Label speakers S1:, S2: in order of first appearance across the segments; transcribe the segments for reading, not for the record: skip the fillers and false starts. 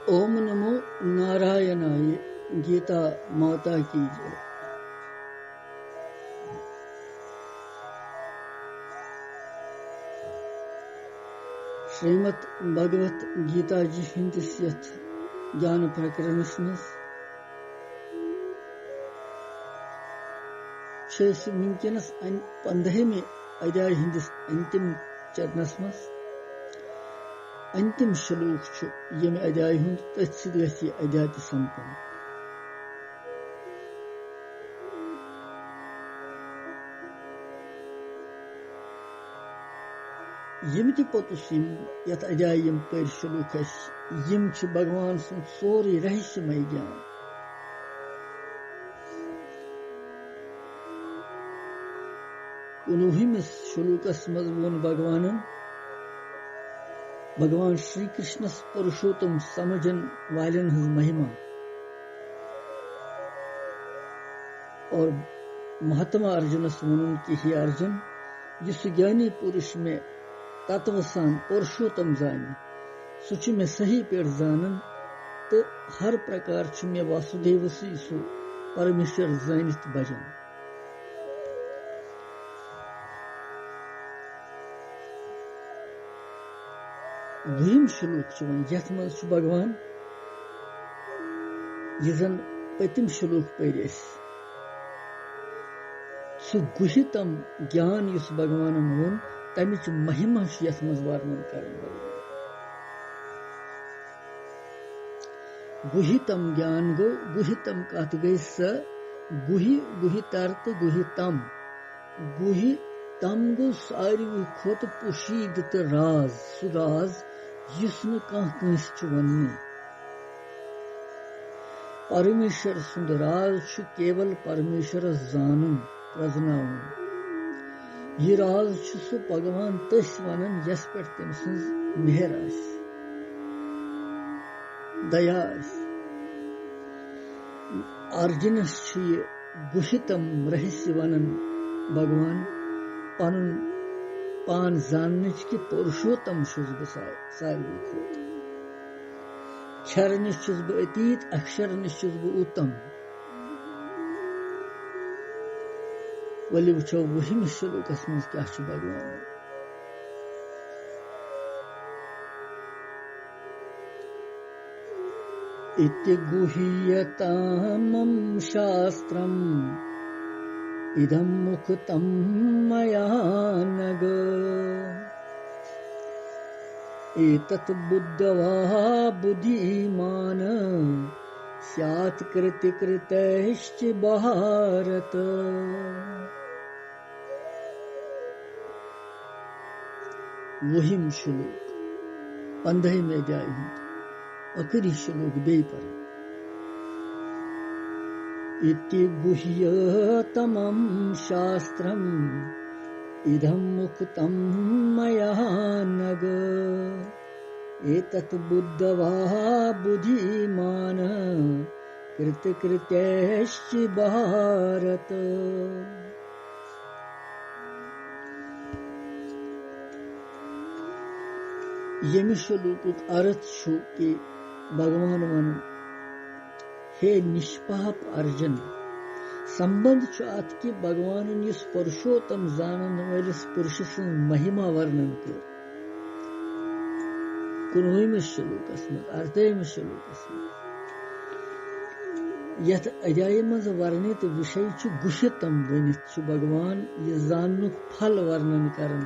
S1: ओम नमो नारायणाय। गीता माता की जय। श्रीमद् भगवत गीता जी हिंदिस यथ ज्ञान प्रकरणस मस विंकनस 15वें अध्याय हिंदिस अंतिम चरणस मस अंतिम श्लोक यम अध्याय हुंद तथ सिद्ध गछि अध्याय संपन्न। यम ति पोतुस यथ अध्याय यम पर श्लोक यम भगवान सुन सोरे रहस्यमय ज्ञान। 19वें श्लोकस मज वोन भगवान श्री कृष्ण पुरुषोत्तम समझन वालन हज महिमा और महात्मा अर्जुनस वनुन कि हे अर्जुन यस ज्ञानी पुरुष में तत्व सान पुरुषोत्तम जान सु में सही पे जानन तो हर प्रकार में वासुदेव सु परमेश्वर जानित भजन। वहीम श्लोक यथ मज भगवान यह पतिम श्लोक पर सु गुहितम ज्ञान युस भगवान वोन तमिच महिमा यथ मज वर्णन कर। गुहितम ज्ञान गो गुहितम कत गई स गुहि गुहितर्थ गुहितम गुहितम गो सारी खोत पुशीद तो राज सु राज युस न कंस वन्ने। परमेश्वर सुंद राज केवल परमेश्वर जानन प्रजनावन। यह राज सु भगवान तस वनन यस पे तम सज मेहर दया। अर्जुनस गुहितम रहस्य वनन भगवान पन पान जानच कि पुरुषोत्तम सारी खोत क्षर निश अतीत अक्षर निश उत्तम। वली वो वहिम श्लोकस मज क्या भगवान इति गुह्यतामं शास्त्रम् इदं मुक्तं मया नघ एतत् बुद्धवा बुद्धिमान् स्यात् कृतिकृतैश्च भारत। वहीम श्लोक 15वें अध्याय आखिरी श्लोक बे पर इति गुह्यतमं शास्त्रम् इदं मुक्तं मया नघ एतत् बुद्धवा बुद्धिमान् कृतकृत्यैश्च भारत। यम श्लोक अर्थ कि भगवान वन हे निष्पाप अर्जुन संबंध अत कि भगवान इस पुरुषोत्तम जानन वालिस पुरुष महिमा वर्णन कर 19वें श्लोकस मज 18वें श्लोकस यथ अध्याय मज वर्णित विषय गुह्यतम वनित भगवान यह जाननुक फल वर्णन करन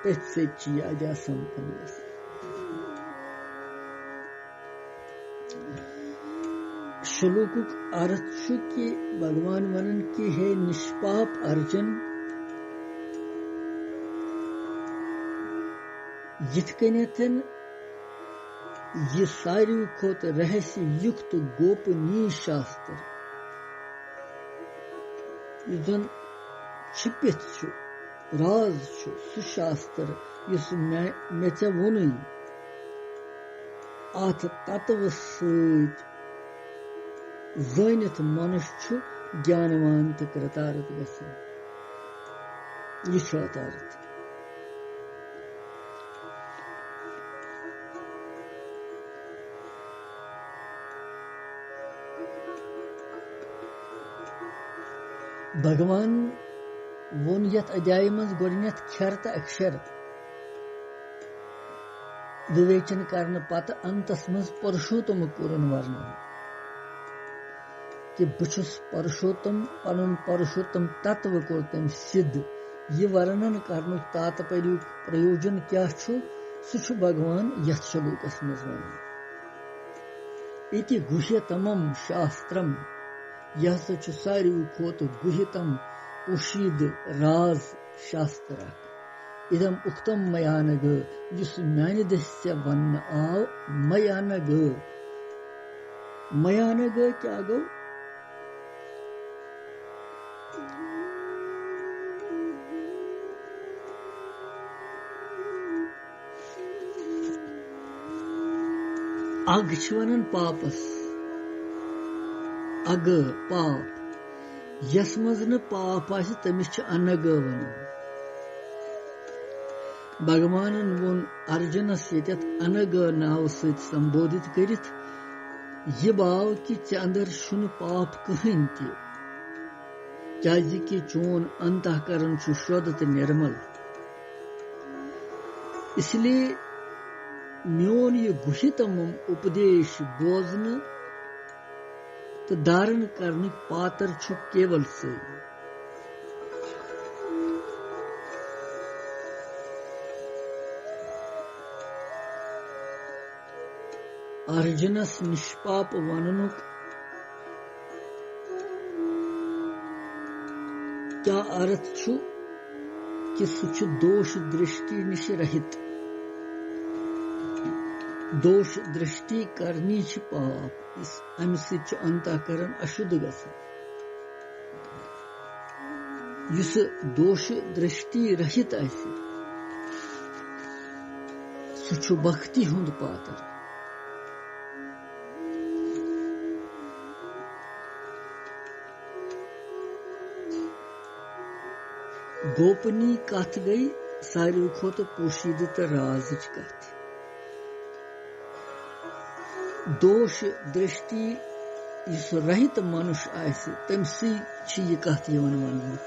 S1: तथ से अध्याय संपन्न। श्लोकुक अर्थ कि भगवान वनन कि हे निष्पाप अर्जुन यिथ कनेथन यह सारी खोत रहस्य युक्त गोपनीय शास्त्र जन छिपित राज सुशास्त्र इस मे चे वोन अत तत्व जानित मनुष्य ज्ञानवान तो कृतार्थ गसन। यह अर्थ भगवान वोन यथ अध्याय मज गोडनेथ खर तो अक्षर विवेचन करने पत अंतस मज पुरुषोत्तम कोरन वर्णन कि बुछुस पुरुषोत्तम पनुन पुरुषोत्तम तत्व को तम सिद्ध ये वर्णन करने तात्पर्य प्रयोजन क्या छु सुछु भगवान यथ श्लोकस मज वनान इति गुह्यतमम शास्त्रम यह छु सारी खोत गुह्यतम उशीद राज शास्त्र इदम उक्तम मयानग जिस म्यानि दस्य वन आओ मयानग मयानग क्या गो अग छवनन पापस अग पाप यस मज न पाप आसि तमिस छ अनग वन भगवानन वोन अर्जुनस यत अनग नाव सहित संबोधित करित ये भाव कि चे अंदर शुन पाप कहीं ते क्याजि कि चोन अंतःकरण छु शुद्ध ते निर्मल इसलिए म्योन ये गुहितम उपदेश बोझन तो धारण करने पात्र छु केवल से अर्जुनस निष्पाप वननुक क्या अर्थ छु कि सुच दोष दृष्टि निश रहित दोष दृष्टि करनी छ पाप इस अम सिच अंतःकरण अशुद्ध गसन युस दोष दृष्टि रहित आसि सुच भक्ति हुंद पात्र गोपनीय कथ गई सारी खोत पोशीद तो राज कथ दोष दृष्टि इस रहित मनुष्य आसि तमसी छ यह कथ यवन वन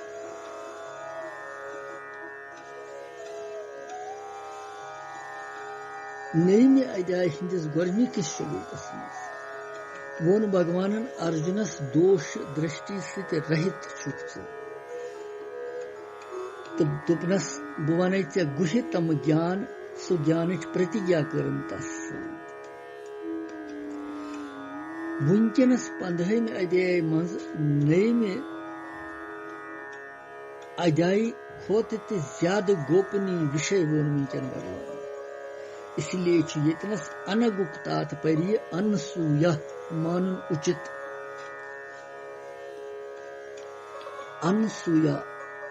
S1: नईमे अध्याय हिंदिस गोडनिकिस श्लोकस मज वोन भगवानन अर्जुनस दोष दृष्टि सहित रहित छुक तो दुपनस बुवन चे गुहितम ज्ञान सु ज्ञान प्रतिज्ञा करन तस वुनकनस 15वें अध्याय मज नईमे अध्याय खोत ते ज्यादा गोपनीय विषय वोन वुनकन भगवान इसलिए यतनस अनगुक तात्पर्य अनसूया मानन उचित अनसूया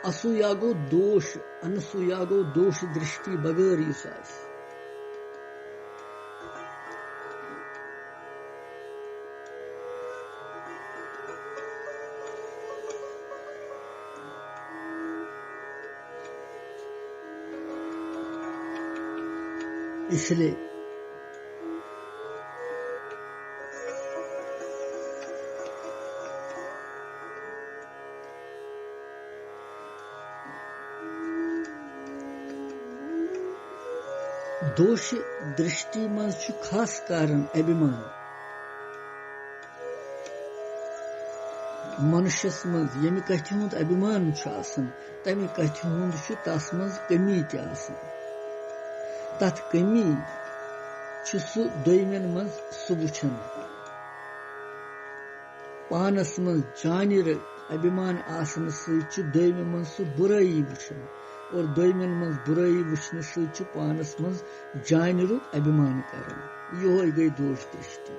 S1: असूया गो दोष अनसूया गो दोष दृष्टि बगैर युस आसि इसलिए दोष दृष्टि मज छु खास कारण अभिमान मनुष्यस मज यमि कथि हुंद अभिमान छु आसन तमि कथि हुंद छु तस मज कमी ते आसन तथ कमी छु सु दोयमेन मज सु वुछन पानस मज जानिर अभिमान आसन सहित छु दोयमे मज सु बुराई वुछन और दोयमेन मज बुराई वुछने सहित छु पानस मज जानिरु अभिमान करन यो गई दोष दृष्टि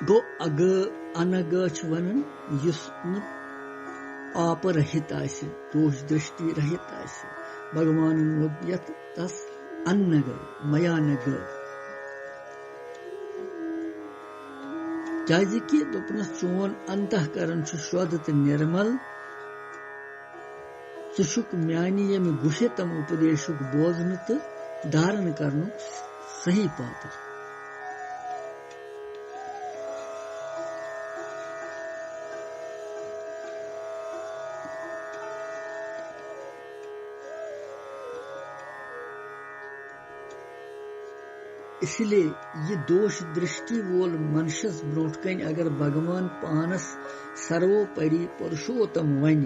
S1: गो अग अनग छु वनन युस न पाप रहित आसि दोष दृष्टि रहित आसि भगवानन वोन यत तस अन्नग मयानग क्याजि कि दोपनस चोन अंतःकरण छु शुद्ध ते निर्मल सुशुक म्यानि यम गुह्यतम उपदेशुक बोझन तो धारण करनु सही पात्र। इसलिए ये दोष दृष्टि वोल मनुष्यस ब्रोट कन अगर भगवान पानस सर्वोपरि पुरुषोत्तम वन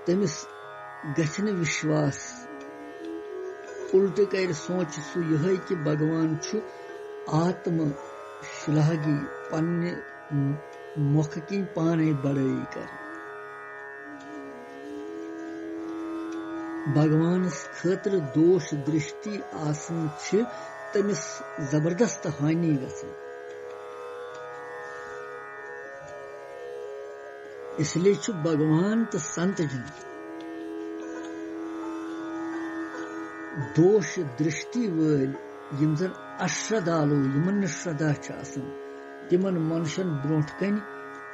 S1: तमिस गछन विश्वास उल्ट कर सोच सु यह कि भगवान छु आत्म श्लाघी पन्ने मुख की पाने बड़ाई कर भगवान खतर दोष दृष्टि आसन छ तमिस जबरदस्त हानि गसन। इसलिए छु भगवान तो संत जन दोष दृष्टि वल यम जन अश्रद्धालु यमन श्रद्धा छ आसन तिमन मनुष्यन ब्रोट कन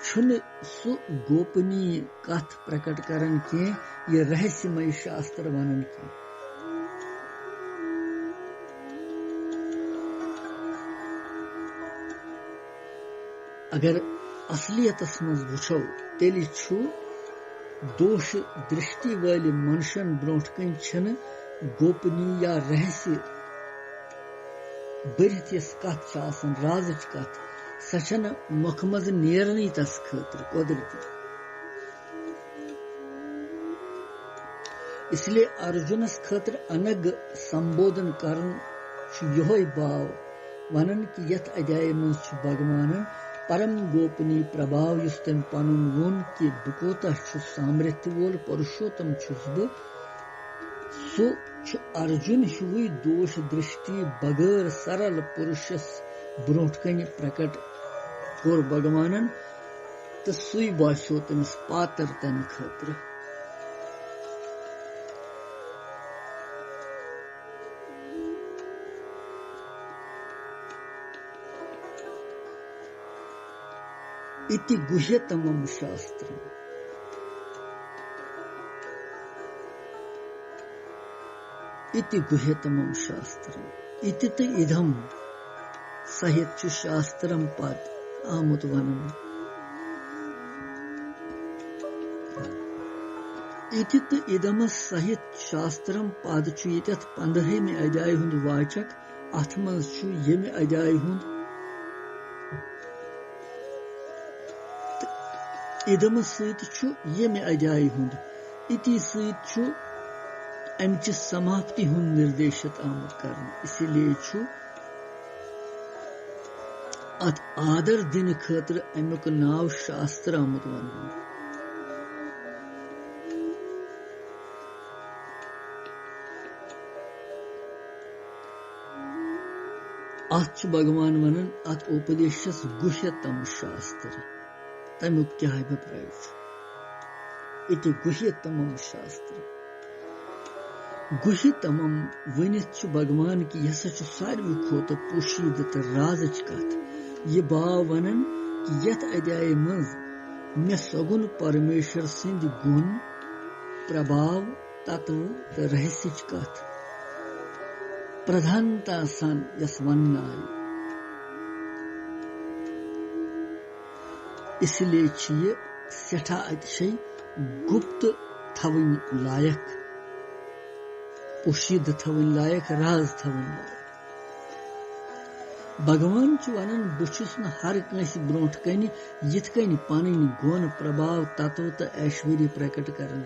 S1: छुन सु गोपनीय कथ प्रकट करन के ये रहस्यमय शास्त्र वनन के। अगर असलियतस मज वुछो तेली छु दोष दृष्टि वाले मनुष्यन ब्रोट कन छन गोपनीय या रहस्य बरित यस कथ छ आसन राजच कथ सचन मुख मज नेरनी तस खतर कुदरती। इसलिए अर्जुनस खतर अनग संबोधन करन यह भाव वनन कि यथ अध्याय मज भगवान परम गोपनीय प्रभाव युस तम पनुन वोन कि बह कोता छुस सामर्थ्य वोल पुरुषोत्तम छुस बह सो छु अर्जुन हुई दोष दृष्टि बगैर सरल पुरुषस ब्रोट कन प्रकट कोर भगवानन तो सुई बासो तमिस पात्र तन खतर। इति गुह्यतमं शास्त्रम् इति गुह्यतमं शास्त्रम् इति तो इदम सहित शास्त्रम पद आमुत वनम इति तो इदम सहित शास्त्रम पद छु यत 15वें अध्याय हुंद वाचक अथ मज छु यम अध्याय हुंद इदम सहित छु यम अध्याय हुंद इति सहित छु अमचि समाप्ति हुंद निर्देशित आमुत करन। इसीलिए छु अत आदर दिन खतर अमुक नाव शास्त्र आमुत वन। अत भगवान वनन अत उपदेशस गुह्यतम शास्त्र तमुक क्या है इति गुह्यतमं शास्त्र गुह्यतमं वनित भगवान की यह सारे खोत पोशीद तो राजच कथ ये भाव वनन कि यथ अध्याय मज मे सगुन परमेश्वर सिंध गुण प्रभाव तत्व तो रहस्यच कथ प्रधानता सन यस वन आय। इसलिए ये सठा अतिशय गुप्त थवन लायक पोशीद थवन लायक राज थवन लायक। भगवान वन बहुस न हर कंस ब्रोट कन यथ कन पन गुण प्रभाव तत्व तो ऐश्वर्य प्रकट करन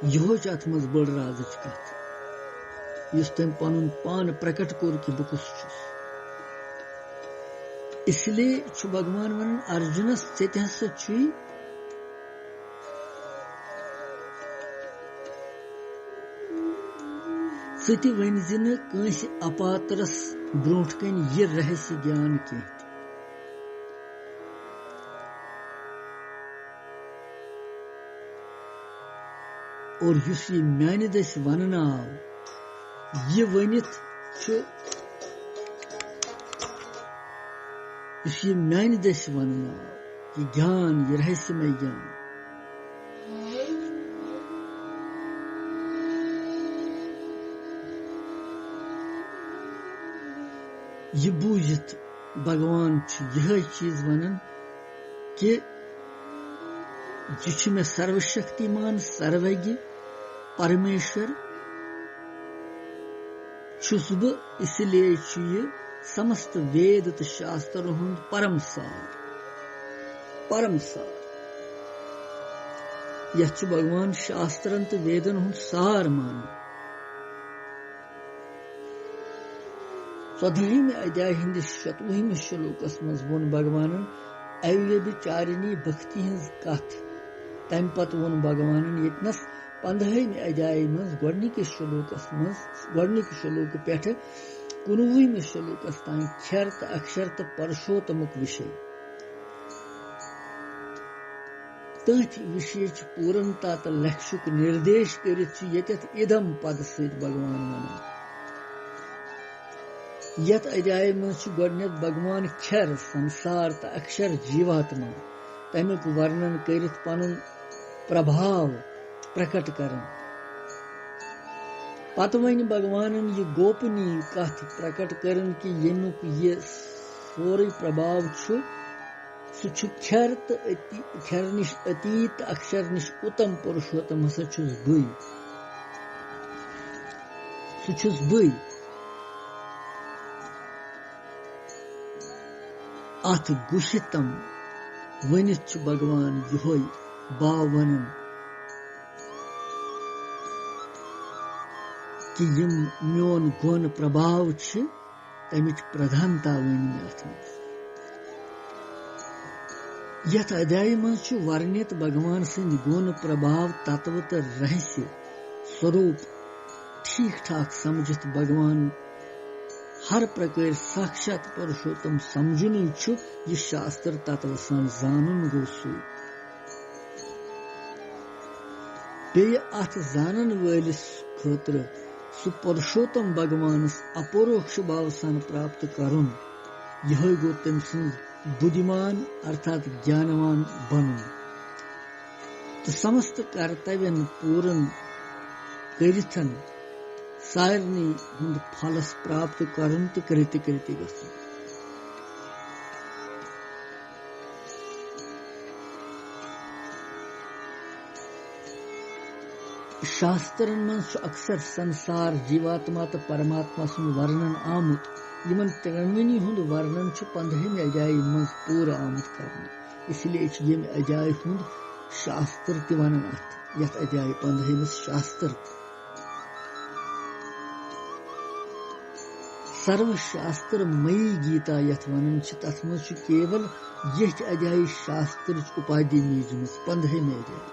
S1: यो अत मज बड़ राजच कथ युस तम पन पान प्रकट कोर कि बह कुस छुस। इसलिए भगवान वन अर्जुनस चे हसा छु ति वन कंस अपात्रस ब्रोट कन ये रहस्य ज्ञान के। और युस ये म्यान दस वन आव ये वनित युस ये म्यान दस वन आव ये ज्ञान ये रहस्यमय ज्ञान ये बूझित भगवान यह चीज वनन कि यह मे सर्वशक्तिमान सर्वज्ञ परमेश्वर छुस बह, इसलिए यह समस्त वेद तो शास्त्र हुंद परम सार यह भगवान शास्त्रन तो वेदन हुंद सार मान 14वें अध्याय हिंदिस 27वें श्लोकस मज वोन भगवान अव्यभिचारिणी भक्ति हज कथ तम पत वोन भगवान यतनस 15वें अध्याय मज गोडनिक श्लोक पेठ 19वें श्लोकस तान क्षर तो अक्षर तो परशोत्तमुक विषय तथ विषय पूर्णता तो लक्ष्युक निर्देश करित इदम पद सहित भगवान वन यत अध्याय मज गोडनेथ भगवान क्षर संसार तो अक्षर जीवात्मा तमिक वर्णन करित पनुन प्रभाव प्रकट करन पत वन भगवान ये गोपनीय कथ प्रकट करन कि यमुक ये सोरे प्रभाव क्षर तो क्षर निश अतीत अक्षर निश उत्तम पुरुषोत्तम हसा छुस बई अथ गुहितम वनित भगवान यहोय बाव वनन कि यम म्योन गुण प्रभाव तमिच प्रधानता वन यथ अध्याय मज वर्णित भगवान सिंह गुण प्रभाव तत्व तो रहस्य स्वरूप ठीक ठाक समझित भगवान हर प्रकार साक्षात पुरुषोत्तम समझुन यह शास्त्र तत्व सन जानन गो सु बे अथ जानन वलिस खतर सु पुरुषोत्तम भगवानस अपरोक्ष भाव सन प्राप्त करुन यह गो तम सन्ज बुद्धिमान अर्थात ज्ञानवान बनन तो समस्त कर्तव्यन पूर्ण करिथन सारनी हुंद फलस प्राप्त करन तो करते गसन शास्त्रन मन अक्सर संसार जीवात्मा तो परमात्मा सुन वर्णन आमुत यमन त्रिवेणी हुंद वर्णन 15वें अध्याय मज पूरा आमुत करने इसलिए यम अध्याय हुंद शास्त्र ते वनन अथ यथ अध्याय 15 शास्त्र सर्वशास्त्र मयी गीता यथ वनन तथ मज केवल यह अध्याय शास्त्र उपाधि मीजमस 15वें अध्याय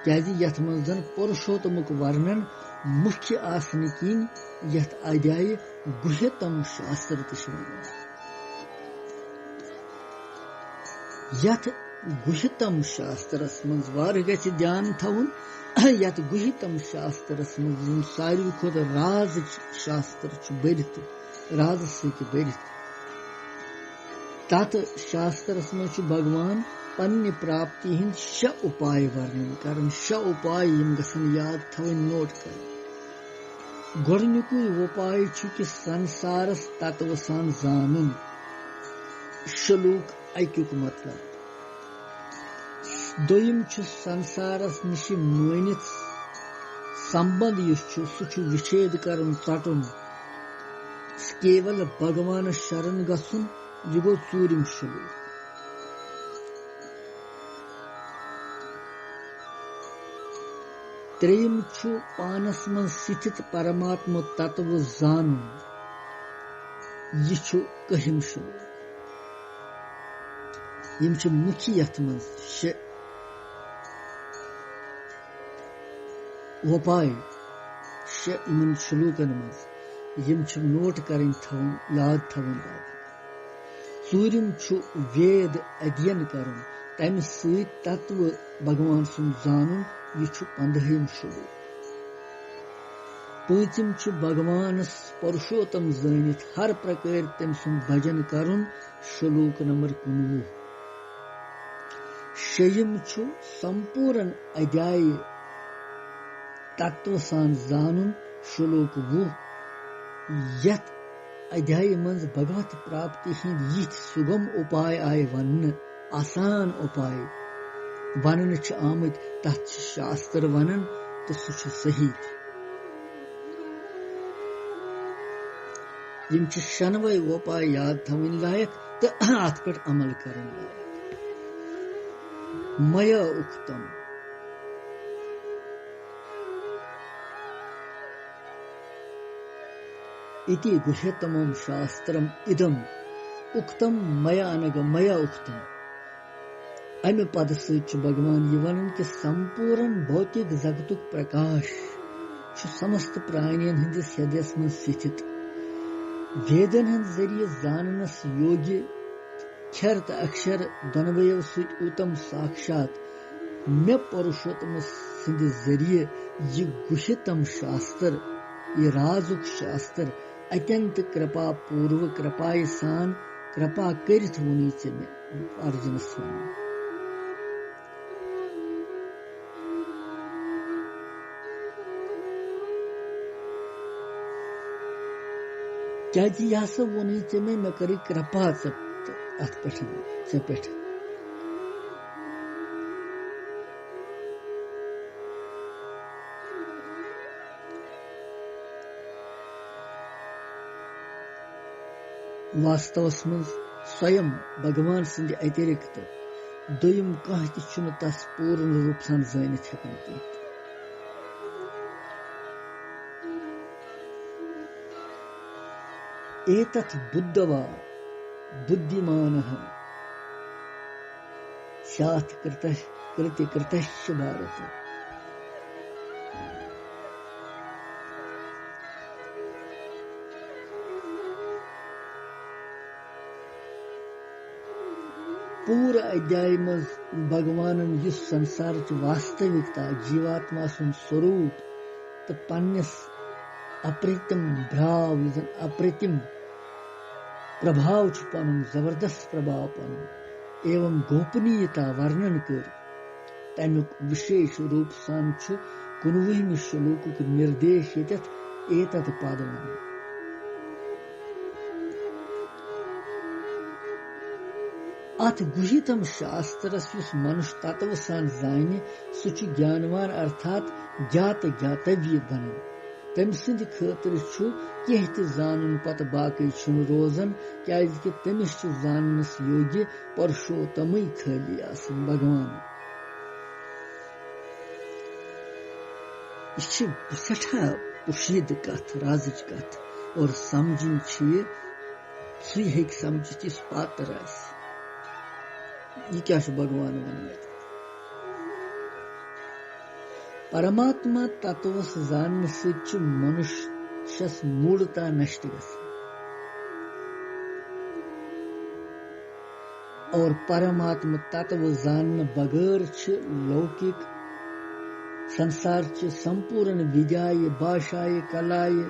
S1: क्या यथ मज जन पुरुषोत्तमुक वर्णन मुख्य आसन किन यथ अध्याय गुह्यतम शास्त्र यथ गुह्यतम शास्त्रस मज वार गछ ध्यान थवन यथ गुह्यतम शास्त्रस मज सारी खुद राज शास्त्र बरित राज सहित बरित तथ शास्त्रस मज भगवान पन्ने प्राप्ति हिंद 6 उपाय वर्णन करन 6 उपाय यम गसन याद थवन नोट कर गोडनिकु उपाय कि संसारस तत्व सन जानन श्लोक अक्युक मतलब दोयम संसारस निश मोनित संबंध सु विच्छेद करन चटुन केवल भगवान शरण गसुन यह गो 4 श्लोक त्रेयम पानस मन स्थित परमात्म तत्व जान यह 1 श्लोक यम मुख्य यथ मज 6 उपाय 6 इन श्लोकन मज यम नोट करन थवन याद थवन 4 वेद अध्ययन करन तम सहित तत्व भगवान सुन जानन यह 15वें श्लोक 5 भगवान पुरुषोत्तम जानित हर प्रकार तम सुन भजन करन श्लोक नंबर 19 6 संपूर्ण अध्याय तत्व सान जानन श्लोक 20 यत अध्याय मंज भगवत प्राप्ति हिंद यिथ सुगम उपाय आय वन आसान उपाय वन आमत तथ शास्त्र वनन तो सह सही यम शनवे उपाय याद थवन लायक तो अत पे अमल करन लायक मया उक्तम इति गुह्यतमं शास्त्रम इदम उक्तम मया अनग मया उक्तम अमे पद सच भगवान ये वन कि संपूर्ण भौतिक जगतुक प्रकाश समस्त प्राणियन हंदिस हृदयस मन स्थित वेदन हंद जरिए जाननस योग्य क्षर अक्षर दोनवयो सत उत्तम साक्षात मे पुरुषोत्तम सिंध जरिए ये गुह्यतम शास्त्र ये राजुक शास्त्र अत्यंत कृपा पूर्व कृपाय सान कृपा करित वनी चे मे अर्जुनस वन क्या यह वनी चे मे कर कृपा अत पे वास्तवस मज स्वयं भगवान सिंध अतिरिक्त दोयम कह तस पूर्ण रूप सान जानित हेकन कह एतत् बुद्धवा बुद्धिमानः स्यात् कृतश्च भारत पूरा अध्याय मज भगवान इस संसार वास्तविकता जीवात्मा सुन स्वरूप तो पन्नस अप्रतिम भ्राव अप्रतिम प्रभाव पन जबरदस्त प्रभाव पन एवं गोपनीयता वर्णन कर तमुक विशेष रूप सान 19वें श्लोक निर्देश एतत् पद वन अथ गुहितम शास्त्रस मनुष्य तत्व सान जान सह ज्ञानवान अर्थात ज्ञात ज्ञातव्य बन तम सिंद खतर कह जानन पत बाकी रोजन क्या तमिस जानस योग्य पुरुषोत्तम खाली आसन भगवान यह सठा पुशीद कथ राजच कथ और समझन सु हेक समझित इस पात्र यह क्या भगवान वन परमात्मा तत्वस जानन सच मनुष्यस मूलता नष्ट और परमात्मा तत्व जानन बगैर लौकिक संसार संपूर्ण विद्याय भाषाय कलाय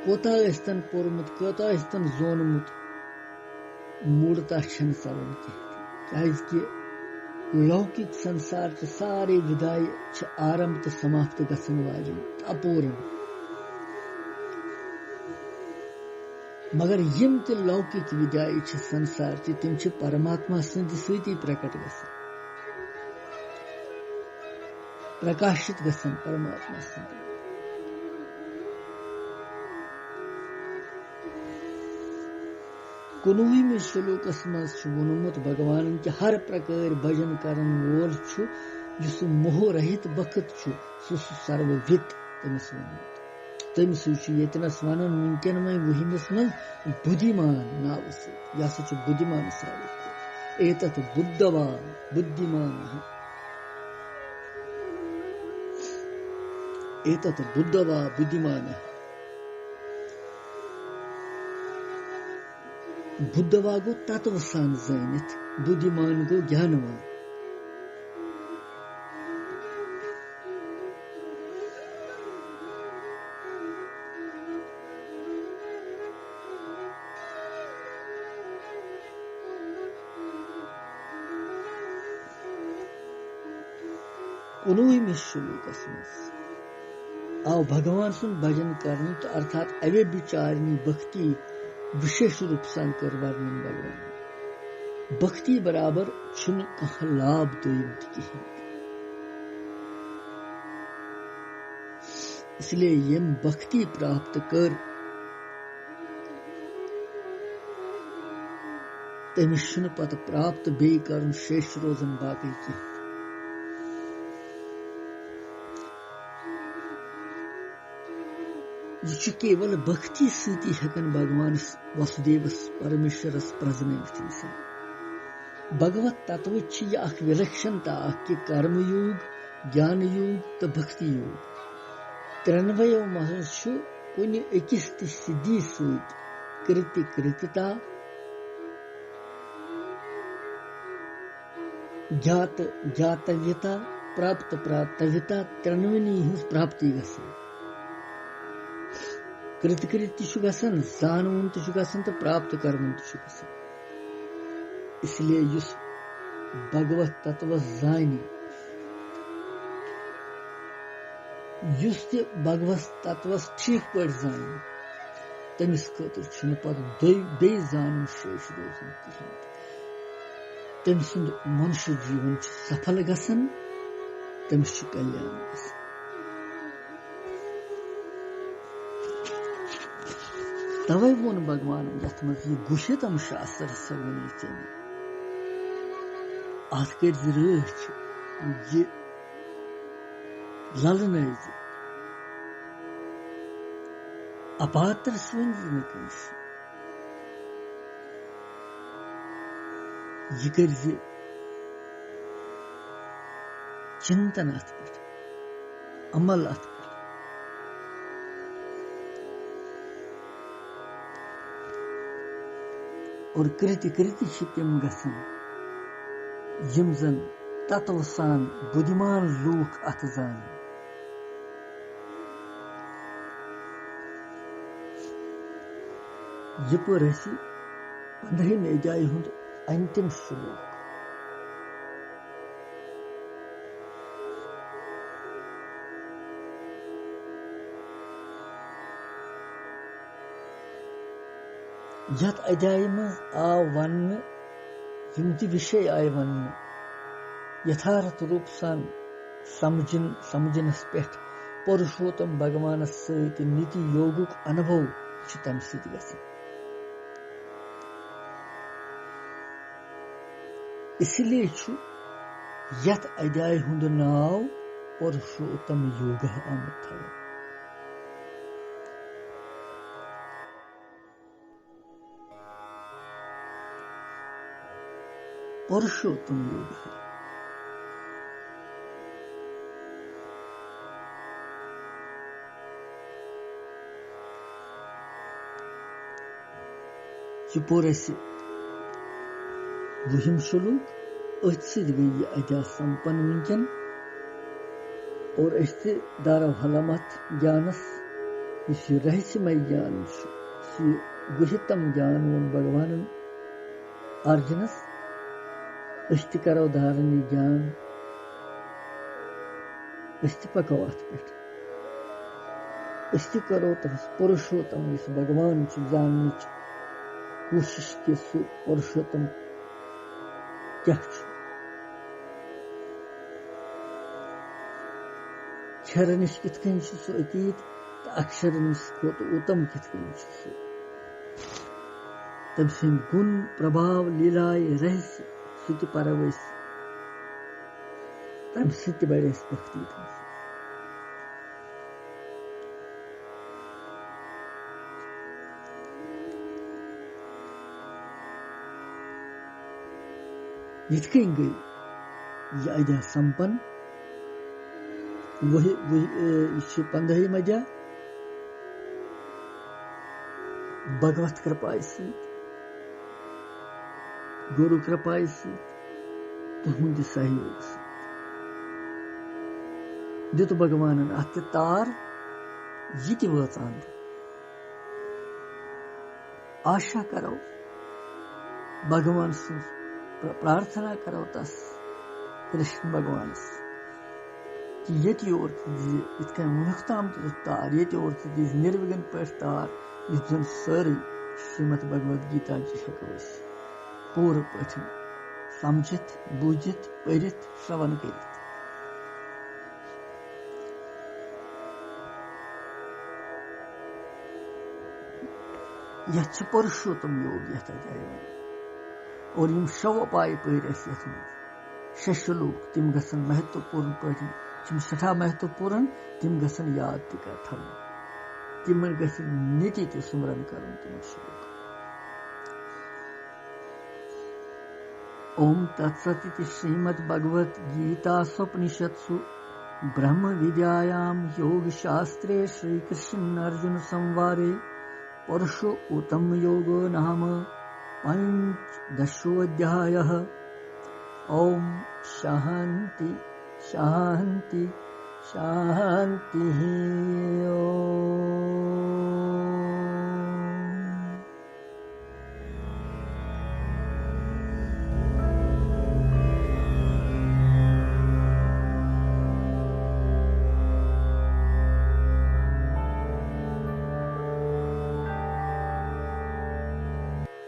S1: कोता स्तन पोर्मुत कोता स्तन जोनमुत मूलता छन सवन क्या लौकिक संसार सारे विदाय आरंभ तो समाप्त गसन वाली अपूर्ण मगर यम तो लौकिक विदाय संसार तम परमात्मा सद सती प्रकट गसन प्रकाशित गसन परमात्मा सद 19वें श्लोकस मज वोनमुत भगवान कि हर प्रकार भजन करन वोल जिस मोह रहित बखत सह सर्ववित तमिस वोनमुत तमिस यतनस वन वनकन में 20 मज बुद्धिमान नाव यह बुद्धिमान साबित एतत् बुद्धवा बुद्धिमान एतत् बुद्धवा बुद्धिमान बुद्धवा गो तत्व सान जानित बुद्धिमान गो ज्ञानवान उन्हीं में श्लोकस मज आओ भगवान सुन भजन करने तो अर्थात अवे विचारनी भक्ति विशेष रूप से कर वर्णन भगवान भक्ति बराबर छुन कह लाभ दोयम कहीं इसलिए यम भक्ति प्राप्त कर तमिस छुन पत प्राप्त बे करन शेष रोजन बाकी कहीं यह केवल भक्ति सती हेकन भगवान वसुदेवस परमेश्वरस प्रजनयित भगवत तत्व यह विलक्षणता कि कर्म योग ज्ञान योग तो भक्ति योग त्रेनवयो मज कुन अकिस सिद्धि सत कृति कृत्यता ज्ञात ज्ञातव्यता प्राप्त प्राप्तव्यता त्रेनवनी हज प्राप्ति गसन कृतकृत्य गसन जानवन तो गसन तो प्राप्त करवन तो गसन इसलिए युस भगवत तत्व जानी युस ते भगवत तत्व ठीक पर जानी तमिस खतर छुन पत बे जानन शेष रोजन कहीं तम सुंद मनुष्य जीवन सफल गसन तमिस कल्याण गसन तवे वोन भगवान यथ मज यह गुषितम शास्त्र सवनी अत कर रच यह ललन अपात्र वन कंस यह कर चिंतन अत पे अमल अत पे और कृति कृति तम गसन यम जन तत्व सान बुद्धिमान लूख अत जान यह पर 15 अध्याय हुंद अंतिम श्लोक यथ अध्याय में आव वन यम विषय आय वन यथार्थ रूप सान समझनस पे पुरुषोत्तम भगवान सहित नीति योगुक अनुभव तम सत गसन इसलिए यथ अध्याय हुंद नाव पुरुषोत्तम योग आमुत थव पुरुषोत्तम योग है वुहिम श्लोक अथ गई यह अध्याय संपन्न वनकन और दारो हलमत ज्ञानस इस रहस्यमय ज्ञान गुहितम ज्ञान वो भगवान अर्जुनस करो धारण ज्ञान पको अत पे करो तस पुरुषोत्तम इस भगवान जान कोशिश कि सह पुरुषोत्तम क्या क्षर नश कित सह अतीत तो अक्षर नश खोत उत्तम कित सह तम सद गुण प्रभाव लीलाय रहस्य सह परवस तम सत बढ़स भक्ति यिथकन गई यह अध्याय संपन्न वही 15 अध्याय भगवत कृपाय सहित गुरु कृपाय सहित तुहंद सहयोग सहित दित भगवान अत तार यह वाचान आशा करो भगवान प्रार्थना करो तस कृष्ण भगवान कि ये इत मुनख ताम तार ये निर्विघ्न पे तार जन सारी श्रीमद भगवद गीता हेको पूर पे समझित बूझित पढ़ित श्रवण करित। यह पुरुषोत्तम योग यथ जाए और यम शव उपाय पढ़ शे श्लोक तिम गसन महत्वपूर्ण पढ़ सठा महत्वपूर्ण तिम गसन याद थन तिम नीति त सुमरन कर तिम श्लोक। ओम तत्सत श्रीमद् भगवत गीता स्वपनिषत्सु ब्रह्म विद्यायाम योग शास्त्रे श्री कृष्ण अर्जुन संवादे पुरुषोत्तम योगो नाम पंचदशोऽध्यायः। ओम शांति शांति शांति। ओम।